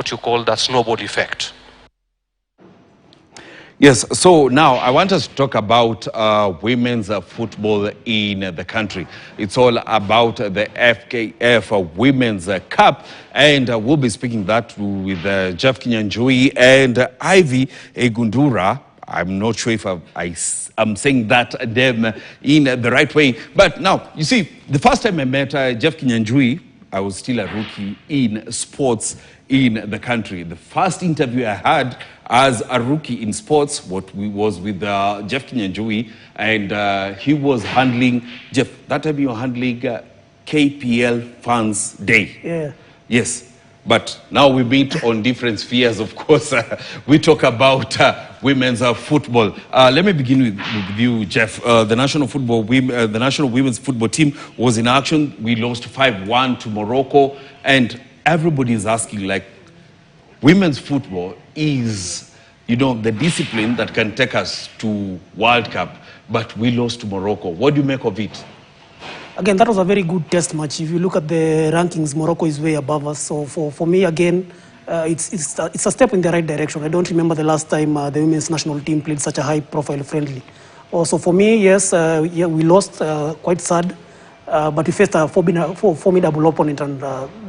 what you call that snowball effect. Yes, so now I want us to talk about women's football in the country. It's all about the FKF Women's Cup, and we'll be speaking that with Jeff Kenyan and Ivy Egundura. I'm not sure if I'm saying that name in the right way. But now, you see, the first time I met Jeff Kenyan, I was still a rookie in sports in the country. The first interview I had as a rookie in sports was with Jeff Kenyan, and he was handling, Jeff, that time you were handling KPL Fans Day. Yeah. Yes. But now we meet on different spheres, of course. We talk about women's football. Let me begin with you, Jeff. The national women's football team was in action. We lost 5-1 to Morocco, and everybody is asking, like, women's football is, you know, the discipline that can take us to World Cup, but we lost to Morocco. What do you make of it? Again, that was a very good test match. If you look at the rankings, Morocco is way above us. So for me, again, it's a step in the right direction. I don't remember the last time the women's national team played such a high-profile friendly. Also, for me, yes, yeah, we lost, quite sad, but we faced a formidable opponent, and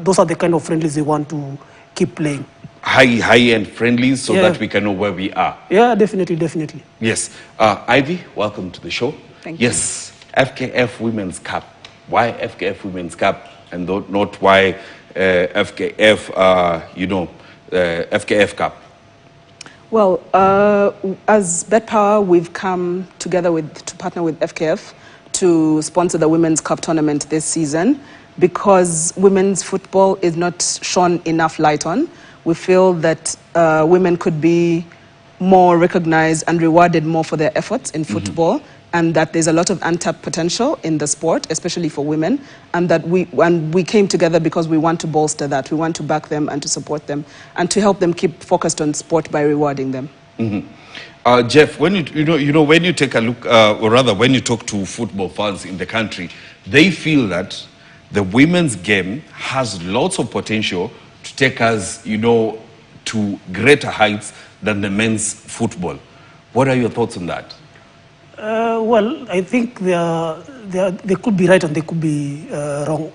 those are the kind of friendlies we want to keep playing. High-end friendlies, so that we can know where we are. Yeah, definitely, definitely. Yes. Ivy, welcome to the show. Thank you. Yes, FKF Women's Cup. Why FKF Women's Cup and not why FKF, FKF Cup? Well, as BetPower, we've come together to partner with FKF to sponsor the Women's Cup tournament this season because women's football is not shone enough light on. We feel that women could be more recognized and rewarded more for their efforts in football, and that there's a lot of untapped potential in the sport, especially for women, and that we came together because we want to bolster that. We want to back them and to support them and to help them keep focused on sport by rewarding them. Jeff, when when you take a look, or rather when you talk to football fans in the country, they feel that the women's game has lots of potential to take us, to greater heights than the men's football. What are your thoughts on that? Well, I think they could be right and they could be wrong.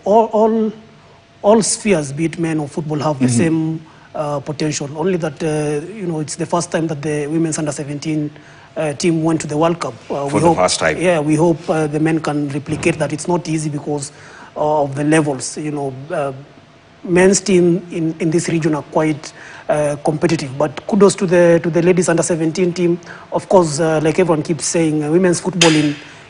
All spheres, be it men or football, have the same potential. Only that it's the first time that the women's under-17 team went to the World Cup. For the first time. Yeah, we hope the men can replicate that. It's not easy because of the levels. Men's team in this region are quite competitive, but kudos to the ladies under-17 team. Of course, like everyone keeps saying, women's football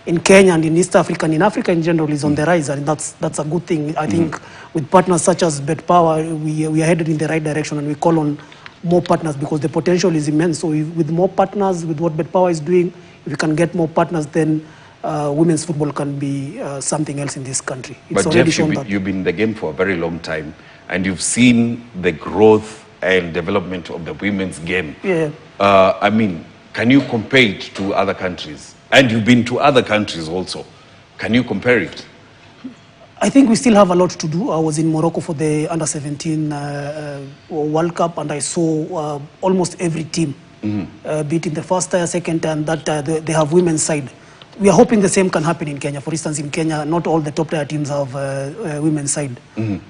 in Kenya and in East Africa and in Africa in general is on the rise, and that's a good thing. I think with partners such as BetPower, we are headed in the right direction, and we call on more partners because the potential is immense. So with more partners, with what BetPower is doing, if we can get more partners, then women's football can be something else in this country. It's but Jeff, you've been in the game for a very long time, and you've seen the growth and development of the women's game. Yeah. I mean, can you compare it to other countries? And you've been to other countries also. Can you compare it? I think we still have a lot to do. I was in Morocco for the under-17 World Cup, and I saw almost every team, be it in the first tier, second tier, and that they have women's side. We are hoping the same can happen in Kenya. For instance, in Kenya, not all the top-tier teams have women's side.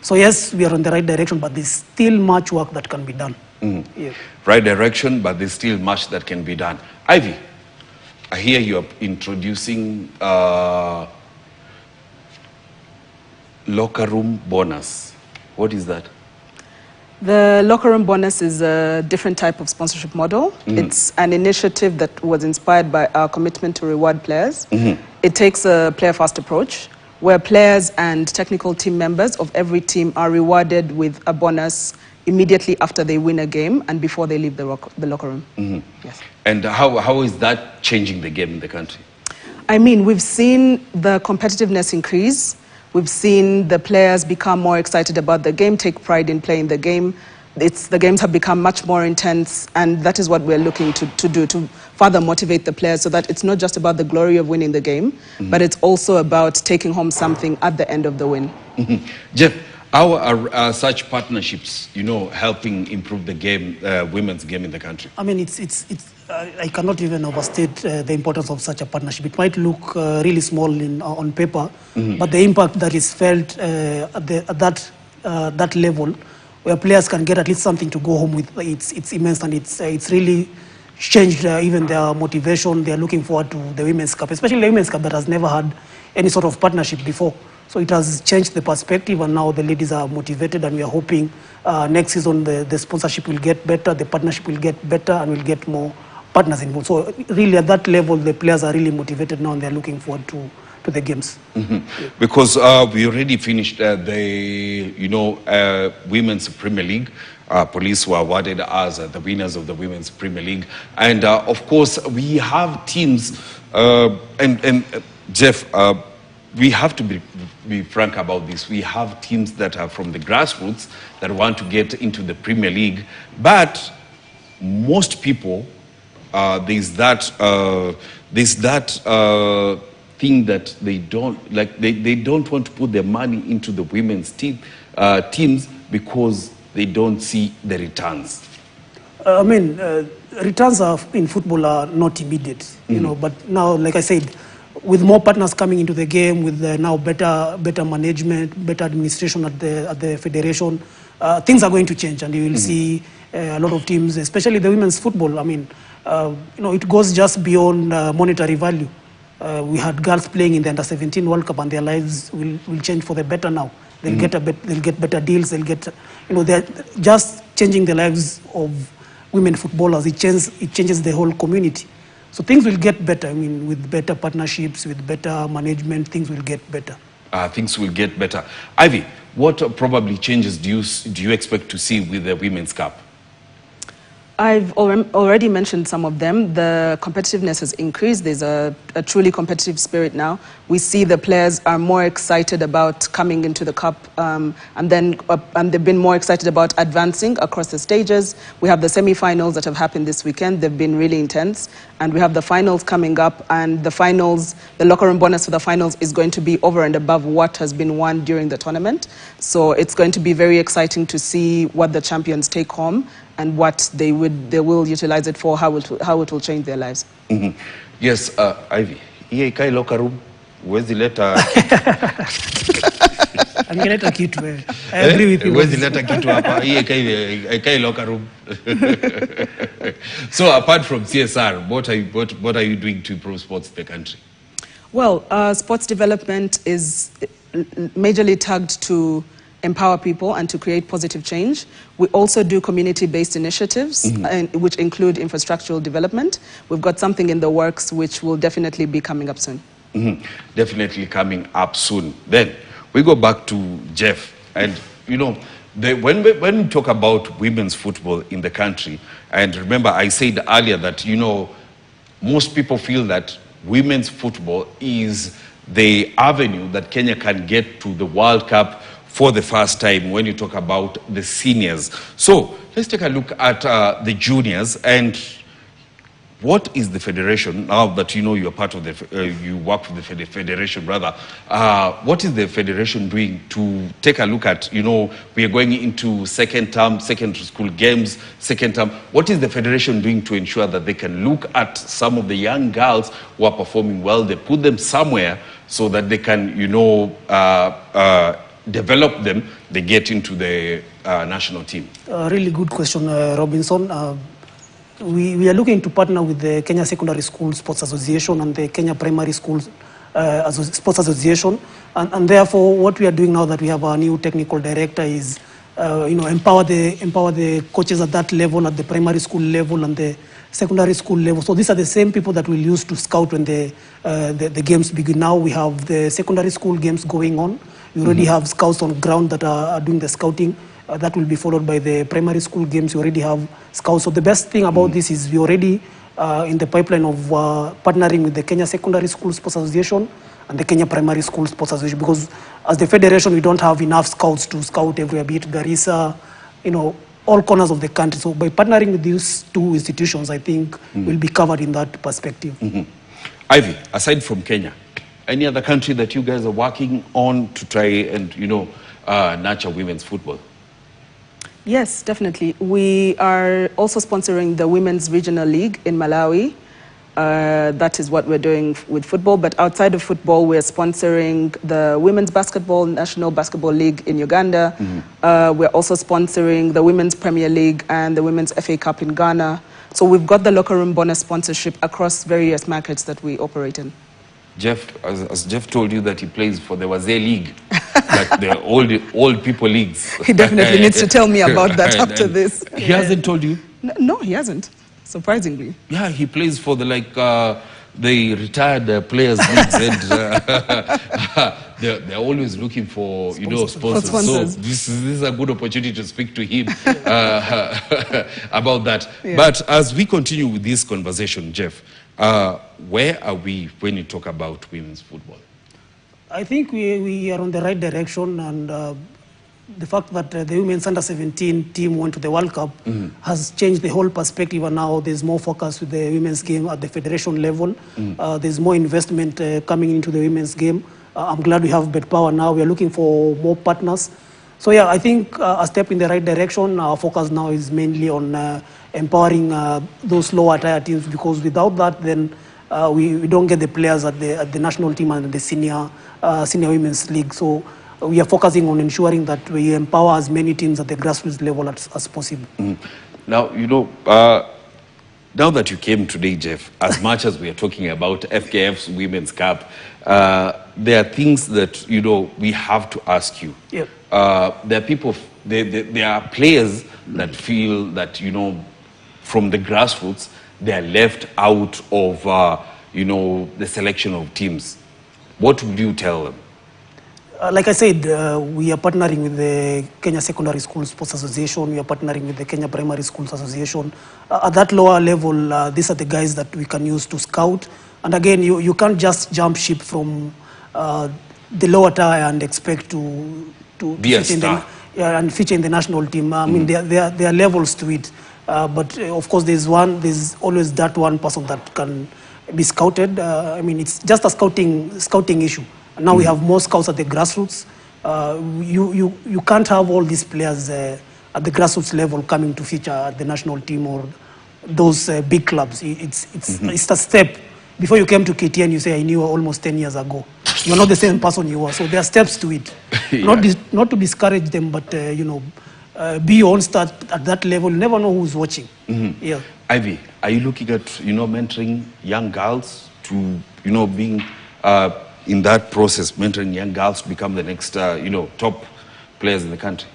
So yes, we are on the right direction, but there's still much work that can be done. Yeah. Right direction, but there's still much that can be done. Ivy, I hear you are introducing locker room bonus. What is that? The locker room bonus is a different type of sponsorship model. It's an initiative that was inspired by our commitment to reward players. It takes a player-first approach, where players and technical team members of every team are rewarded with a bonus immediately after they win a game and before they leave the locker room. Yes. And how is that changing the game in the country? I mean, we've seen the competitiveness increase. We've seen the players become more excited about the game, take pride in playing the game. The games have become much more intense, and that is what we're looking to do, to further motivate the players so that it's not just about the glory of winning the game, but it's also about taking home something at the end of the win. Jeff, How are such partnerships, helping improve the game, women's game in the country? I mean, I cannot even overstate the importance of such a partnership. It might look really small on paper, but the impact that is felt at that level, where players can get at least something to go home with, it's immense, and it's really changed even their motivation. They are looking forward to the Women's Cup, especially the Women's Cup that has never had any sort of partnership before. So it has changed the perspective, and now the ladies are motivated, and we are hoping next season the sponsorship will get better, the partnership will get better, and we'll get more partners involved. So really at that level, the players are really motivated now, and they're looking forward to the games. Because we already finished the Women's Premier League. Police were awarded as the winners of the Women's Premier League. And of course, we have teams, and Jeff, we have to be frank about this. We have teams that are from the grassroots that want to get into the Premier League, but most people, there's that thing that they don't like. They don't want to put their money into the women's teams because they don't see the returns. I mean, returns in football are not immediate, But now, like I said, with more partners coming into the game, with now better management, better administration at the federation, things are going to change, and you will see a lot of teams, especially the women's football. I mean, it goes just beyond monetary value. We had girls playing in the Under-17 World Cup, and their lives will change for the better now. They'll get better deals. They'll get, they're just changing the lives of women footballers. It changes the whole community. So things will get better. I mean, with better partnerships, with better management, things will get better. Things will get better. Ivy, what probably changes do you expect to see with the Women's Cup? I've already mentioned some of them. The competitiveness has increased. There's a truly competitive spirit now. We see the players are more excited about coming into the cup, and they've been more excited about advancing across the stages. We have the semi-finals that have happened this weekend. They've been really intense, and we have the finals coming up. And the finals, the locker room bonus for the finals is going to be over and above what has been won during the tournament. So it's going to be very exciting to see what the champions take home and what they will utilize it for, how it will change their lives. Yes, Ivy. Hii ikai locker room, huwezi leta. Angeleta kitu wewe. I agree with you. Huwezi leta kitu hapa. Hii ikai locker room. So apart from CSR, what are you doing to improve sports in the country? Well, sports development is majorly tagged to empower people and to create positive change. We also do community-based initiatives, which include infrastructural development. We've got something in the works which will definitely be coming up soon. Definitely coming up soon. Then we go back to Jeff. And, when we talk about women's football in the country, and remember I said earlier that, most people feel that women's football is the avenue that Kenya can get to the World Cup for the first time when you talk about the seniors. So let's take a look at the juniors, and what is the federation, now that you're part of you work for the federation rather, what is the federation doing to take a look at, we are going into second school games, what is the federation doing to ensure that they can look at some of the young girls who are performing well, they put them somewhere so that they can, develop them, they get into the national team? Really good question, Robinson. We are looking to partner with the Kenya Secondary School Sports Association and the Kenya Primary School Sports Association. And therefore, what we are doing now that we have our new technical director is, empower the coaches at that level, at the primary school level and the secondary school level. So these are the same people that we'll use to scout when the games begin. Now we have the secondary school games going on. We already have scouts on ground that are doing the scouting. That will be followed by the primary school games. We already have scouts. So the best thing about this is we already in the pipeline of partnering with the Kenya Secondary School Sports Association and the Kenya Primary School Sports Association, because as the federation, we don't have enough scouts to scout everywhere, be it Garissa, all corners of the country. So by partnering with these two institutions, I think we'll be covered in that perspective. Ivy, aside from Kenya, any other country that you guys are working on to try and, nurture women's football? Yes, definitely. We are also sponsoring the Women's Regional League in Malawi. That is what we're doing with football. But outside of football, we're sponsoring the Women's Basketball National Basketball League in Uganda. We're also sponsoring the Women's Premier League and the Women's FA Cup in Ghana. So we've got the locker room bonus sponsorship across various markets that we operate in. Jeff, as Jeff told you that he plays for the Wazee League, like the old people leagues. He definitely needs to tell me about that after this. He hasn't told you? No, he hasn't, surprisingly. Yeah, he plays for the the retired players leagues, and they're always looking for sponsors. So this is a good opportunity to speak to him about that. Yeah. But as we continue with this conversation, Jeff, where are we when you talk about women's football? I think we are on the right direction, and the fact that the women's under-17 team went to the World Cup has changed the whole perspective, and now there's more focus with the women's game at the federation level. There's more investment coming into the women's game. I'm glad we have Bet Power now. We are looking for more partners. So yeah, I think a step in the right direction. Our focus now is mainly on empowering those lower tier teams, because without that, then we don't get the players at the national team and the senior women's league. So we are focusing on ensuring that we empower as many teams at the grassroots level as possible. Now, now that you came today, Jeff, as much as we are talking about FKF's Women's Cup, there are things that, we have to ask you. Yep. There are people, there are players that feel that, from the grassroots, they are left out of, the selection of teams. What would you tell them? Like I said, we are partnering with the Kenya Secondary School Sports Association. We are partnering with the Kenya Primary Schools Association. At that lower level, these are the guys that we can use to scout. And again, you can't just jump ship from the lower tier and expect to be a star. And feature in the national team. I mean, there are levels to it. But of course, there's always that one person that can be scouted. I mean, it's just a scouting issue. Now we have more scouts at the grassroots. You can't have all these players at the grassroots level coming to feature at the national team or those big clubs. It's a step. Before you came to KTN, you say, I knew almost 10 years ago. You're not the same person you were. So there are steps to it. Yeah. Not to discourage them, but, be your own start at that level. You never know who's watching. Yeah. Ivy, are you looking at, mentoring young girls to, being in that process, mentoring young girls to become the next, top players in the country?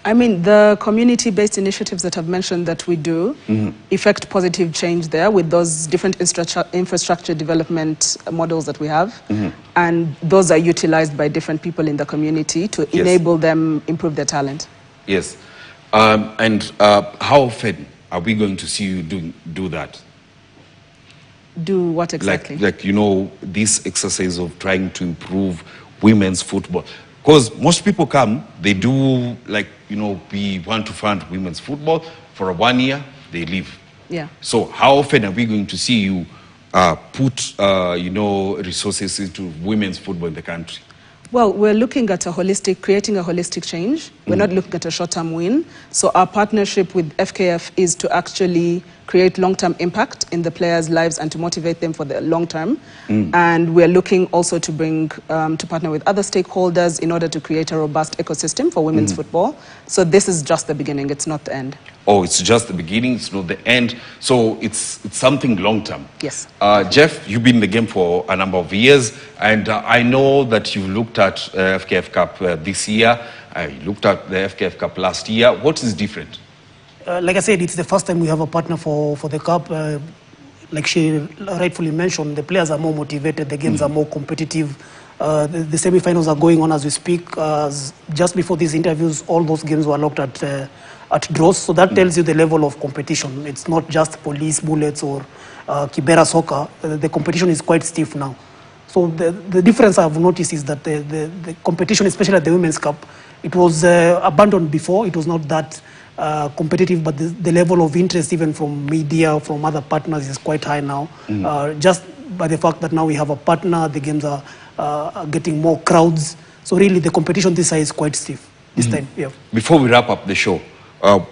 I mean, the community-based initiatives that I've mentioned that we do effect positive change there with those different infrastructure development models that we have. And those are utilized by different people in the community to enable them improve their talent. Yes. And how often are we going to see you do that? Do what exactly? Like this exercise of trying to improve women's football. Because most people come, they do we want to fund women's football for 1 year, they leave. Yeah. So how often are we going to see you put, resources into women's football in the country? Well, we're looking at creating a holistic change. We're not looking at a short-term win. So our partnership with FKF is to actually create long-term impact in the players' lives and to motivate them for the long term. And we're looking also to to partner with other stakeholders in order to create a robust ecosystem for women's football. So this is just the beginning, it's not the end. Oh, it's just the beginning, it's not the end. So it's something long-term. Yes. Jeff, you've been in the game for a number of years, and I know that you looked at FKF Cup this year. You looked at the FKF Cup last year. What is different? Like I said, it's the first time we have a partner for the Cup. Like she rightfully mentioned, the players are more motivated, the games are more competitive. The semi-finals are going on as we speak. Just before these interviews, all those games were looked at draws. So that tells you the level of competition. It's not just police bullets or Kibera soccer. The competition is quite stiff now. So the difference I've noticed is that the competition, especially at the Women's Cup, it was abandoned before. It was not that competitive, but the level of interest even from media, from other partners is quite high now. Just by the fact that now we have a partner, the games are getting more crowds. So really, the competition this side is quite stiff this time. Yeah. Before we wrap up the show,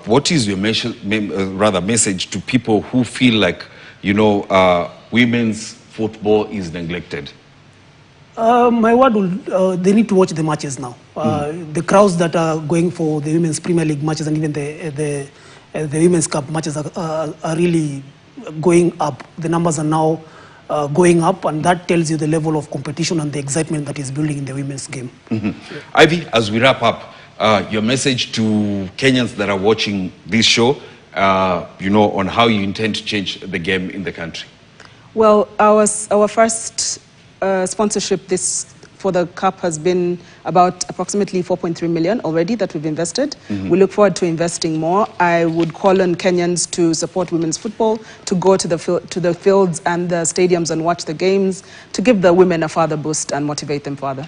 what is your message to people who feel like, women's football is neglected? My word will, they need to watch the matches now. The crowds that are going for the Women's Premier League matches and even the Women's Cup matches are really going up. The numbers are now going up, and that tells you the level of competition and the excitement that is building in the women's game. Ivy, as we wrap up, your message to Kenyans that are watching this show, on how you intend to change the game in the country. Well, our first sponsorship for the Cup has been about approximately 4.3 million already that we've invested. We look forward to investing more. I would call on Kenyans to support women's football, to go to the fields and the stadiums and watch the games, to give the women a further boost and motivate them further.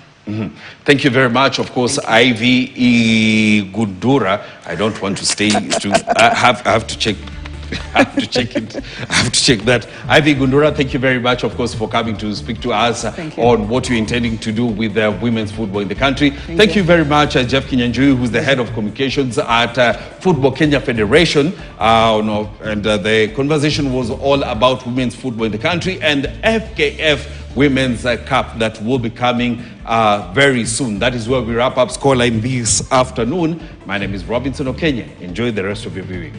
Thank you very much. Of course, Ivy Gundura. I don't want to stay I have to check. I have to check that. Ivy Gundura, thank you very much, of course, for coming to speak to us on what you're intending to do with women's football in the country. Thank you very much, Jeff Kinyanjui, who's the head of communications at Football Kenya Federation. And the conversation was all about women's football in the country and FKF Women's Cup that will be coming very soon. That is where we wrap up Scoreline this afternoon. My name is Robinson Okenya. Enjoy the rest of your viewing.